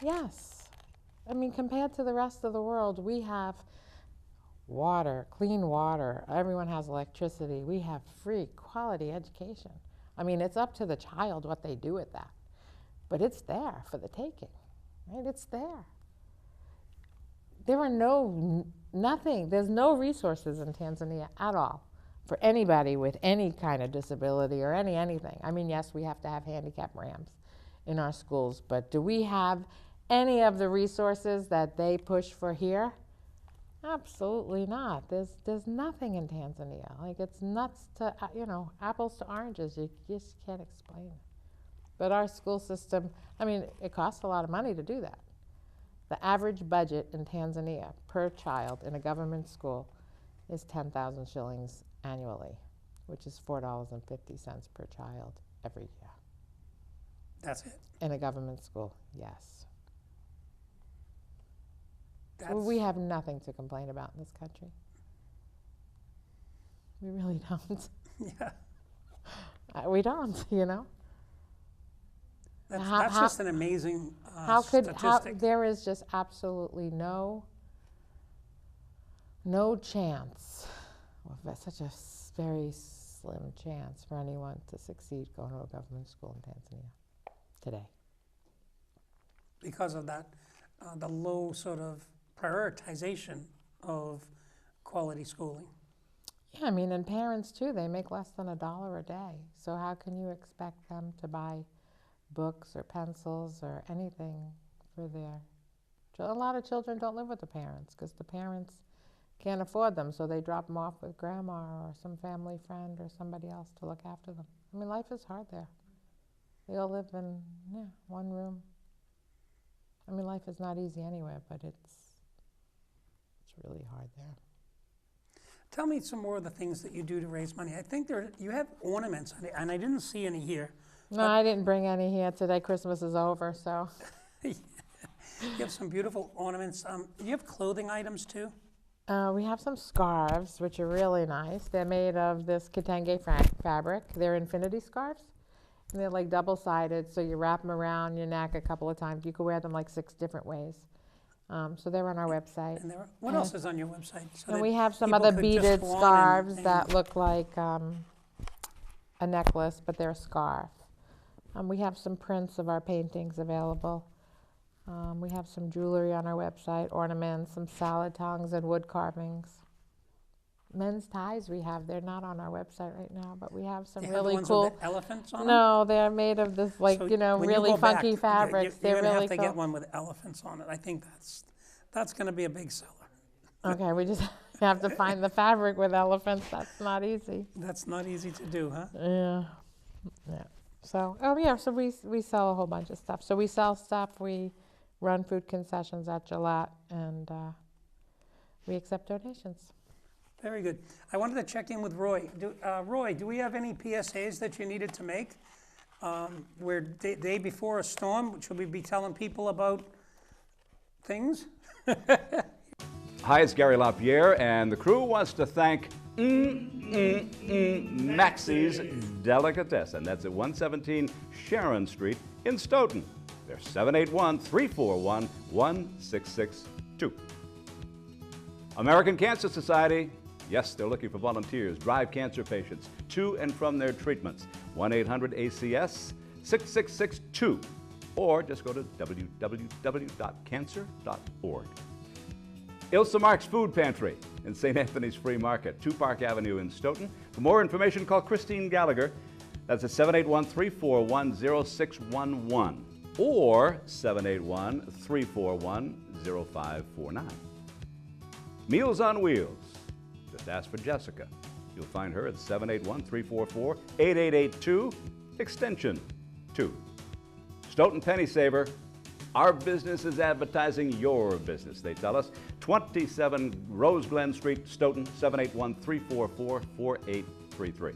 Yes. I mean, compared to the rest of the world, we have water, clean water. Everyone has electricity. We have free, quality education. I mean, it's up to the child what they do with that. But it's there for the taking, right? It's there. There are nothing, there's no resources in Tanzania at all for anybody with any kind of disability or anything. I mean, yes, we have to have handicap ramps in our schools, but do we have any of the resources that they push for here? Absolutely not. There's nothing in Tanzania. Like, it's nuts to, apples to oranges. You just can't explain it. But our school system, I mean, it costs a lot of money to do that. The average budget in Tanzania per child in a government school is 10,000 shillings annually, which is $4.50 per child every year. That's it? In a government school, yes. We have nothing to complain about in this country. We really don't. Yeah. We don't, That's just an amazing statistic. There is just absolutely no chance of such a very slim chance for anyone to succeed going to a government school in Tanzania today. Because of that, the low sort of prioritization of quality schooling. Yeah, I mean, and parents too, they make less than $1 a day. So how can you expect them to buy books or pencils or anything for their children? A lot of children don't live with the parents because the parents can't afford them, so they drop them off with grandma or some family friend or somebody else to look after them. I mean, life is hard there. They all live in one room. I mean, life is not easy anywhere, but it's really hard there. Tell me some more of the things that you do to raise money. I think you have ornaments, and I didn't see any here. No, I didn't bring any here today. Christmas is over, so. You have some beautiful ornaments. Do you have clothing items too? We have some scarves, which are really nice. They're made of this kitenge fabric. They're infinity scarves. And they're like double-sided, so you wrap them around your neck a couple of times. You can wear them like 6 different ways. So they're on our website. And what else is on your website? So and that we have some people other could just beaded go on scarves and that look like a necklace, but they're a scarf. We have some prints of our paintings available. We have some jewelry on our website, ornaments, some salad tongues and wood carvings. Men's ties we have, they're not on our website right now, but we have some They have really the ones cool. with the elephants on them? No, they're made of this, like, So really when you go back, funky fabrics. You're They're going to really have to cool. get one with elephants on it. I think that's going to be a big seller. Okay, we just have to find the fabric with elephants. That's not easy. That's not easy to do, huh? Yeah. So, so we sell a whole bunch of stuff. So we sell stuff, we run food concessions at Gillette, and we accept donations. Very good. I wanted to check in with Roy. Roy, do we have any PSAs that you needed to make? Where day before a storm, should we be telling people about things? Hi, it's Gary LaPierre, and the crew wants to thank Maxie's Delicatessen. That's at 117 Sharon Street in Stoughton. They're 781-341-1662. American Cancer Society, yes, they're looking for volunteers. Drive cancer patients to and from their treatments. 1-800-ACS-6662, or just go to www.cancer.org. Ilsa Mark's Food Pantry in St. Anthony's Free Market, 2 Park Avenue in Stoughton. For more information, call Christine Gallagher. That's at 781-341-0611 or 781-341-0549. Meals on Wheels. Just ask for Jessica. You'll find her at 781-344-8882, extension 2. Stoughton Penny Saver. Our business is advertising your business, they tell us. 27 Rose Glen Street, Stoughton, 781-344-4833.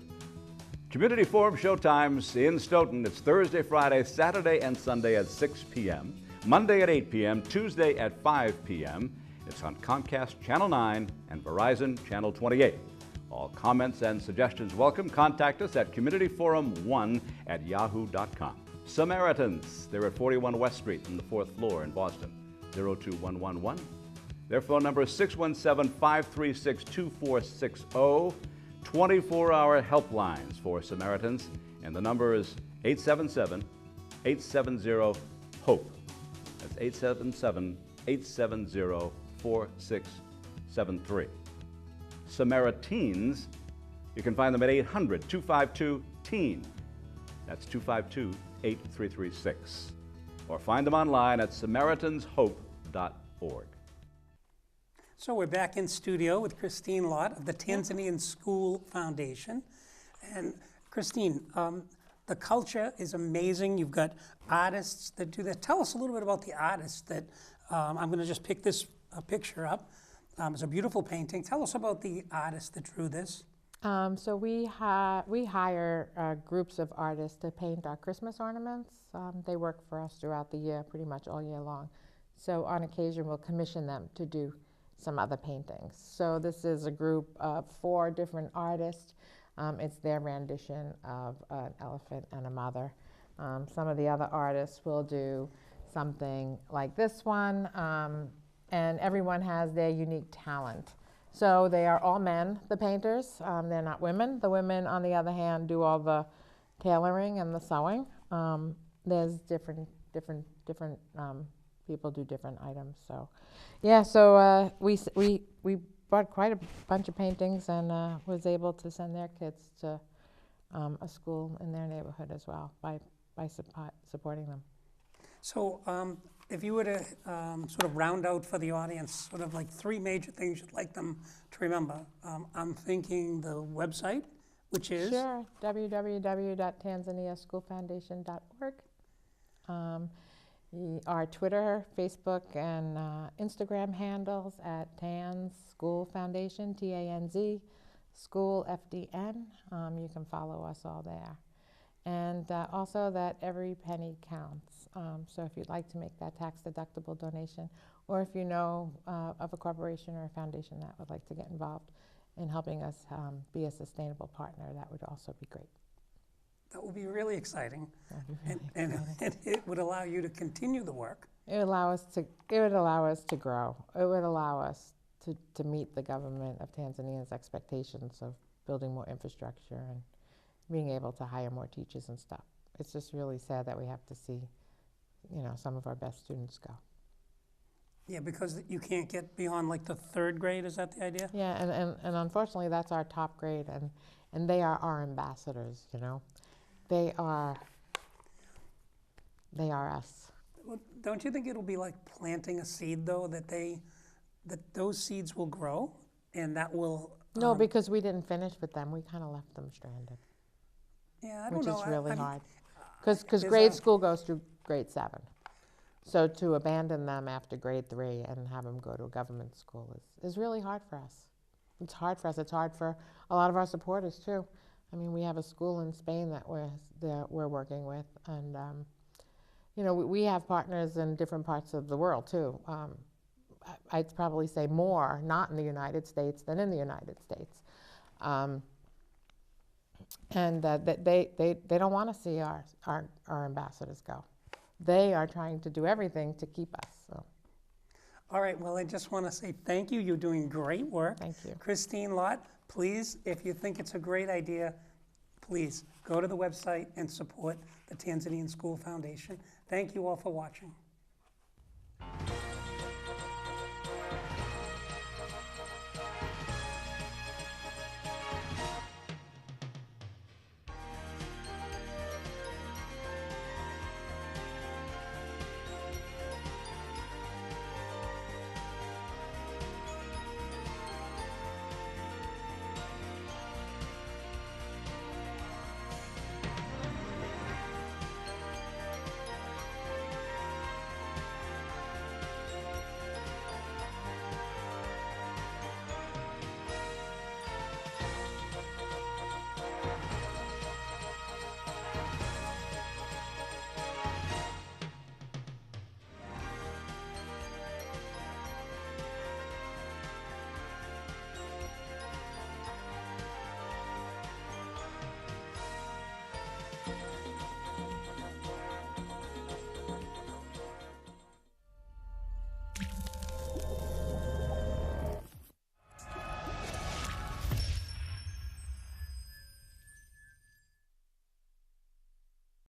Community Forum showtimes in Stoughton. It's Thursday, Friday, Saturday, and Sunday at 6 p.m., Monday at 8 p.m., Tuesday at 5 p.m. It's on Comcast Channel 9 and Verizon Channel 28. All comments and suggestions welcome. Contact us at communityforum1@yahoo.com. Samaritans, they're at 41 West Street on the 4th floor in Boston, 02111. Their phone number is 617-536-2460. 24-hour helplines for Samaritans, and the number is 877-870-HOPE. That's 877-870-4673. Samaritans, you can find them at 800-252-TEEN. That's 252-8336. Or find them online at SamaritansHope.org. So we're back in studio with Christine Lott of the Tanzanian School Foundation. And Christine, the culture is amazing. You've got artists that do that. Tell us a little bit about the artists that, I'm going to just pick this picture up. It's a beautiful painting. Tell us about the artists that drew this. So we hire groups of artists to paint our Christmas ornaments. They work for us throughout the year, pretty much all year long. So on occasion, we'll commission them to do some other paintings. So this is a group of 4 different artists. It's their rendition of an elephant and a mother. Some of the other artists will do something like this one, and everyone has their unique talent. So they are all men, the painters. They're not women. The women, on the other hand, do all the tailoring and the sewing. There's different people do different items. So, yeah. So we bought quite a bunch of paintings and was able to send their kids to a school in their neighborhood as well by supporting them. So if you were to sort of round out for the audience, sort of like 3 major things you'd like them to remember, I'm thinking the website, which is? Sure, www.tanzaniaschoolfoundation.org. Our Twitter, Facebook, and Instagram handles at Tanz School Foundation, TANZ, School FDN. You can follow us all there. And also that every penny counts. So if you'd like to make that tax-deductible donation, or if you know of a corporation or a foundation that would like to get involved in helping us be a sustainable partner, that would also be great. That would be really exciting. That'd be really And exciting. it would allow you to continue the work. It would allow us to grow. It would allow us to meet the government of Tanzania's expectations of building more infrastructure and being able to hire more teachers and stuff. It's just really sad that we have to see, some of our best students go. Yeah, because you can't get beyond like the 3rd grade, is that the idea? Yeah, and unfortunately that's our top grade, and they are our ambassadors, They are us. Well, don't you think it'll be like planting a seed, though, that those seeds will grow, and that will... No, because we didn't finish with them. We kind of left them stranded. Yeah, I don't which know. is really hard. There's Because grade school goes through grade 7. So to abandon them after grade 3 and have them go to a government school is really hard for us. It's hard for us. It's hard for a lot of our supporters, too. I mean, we have a school in Spain that we're working with, and we have partners in different parts of the world too. I'd probably say more not in the United States than in the United States, and they don't want to see our ambassadors go. They are trying to do everything to keep us. So. All right, well, I just want to say thank you. You're doing great work. Thank you. Christine Lott, please, if you think it's a great idea, please go to the website and support the Tanzanian School Foundation. Thank you all for watching.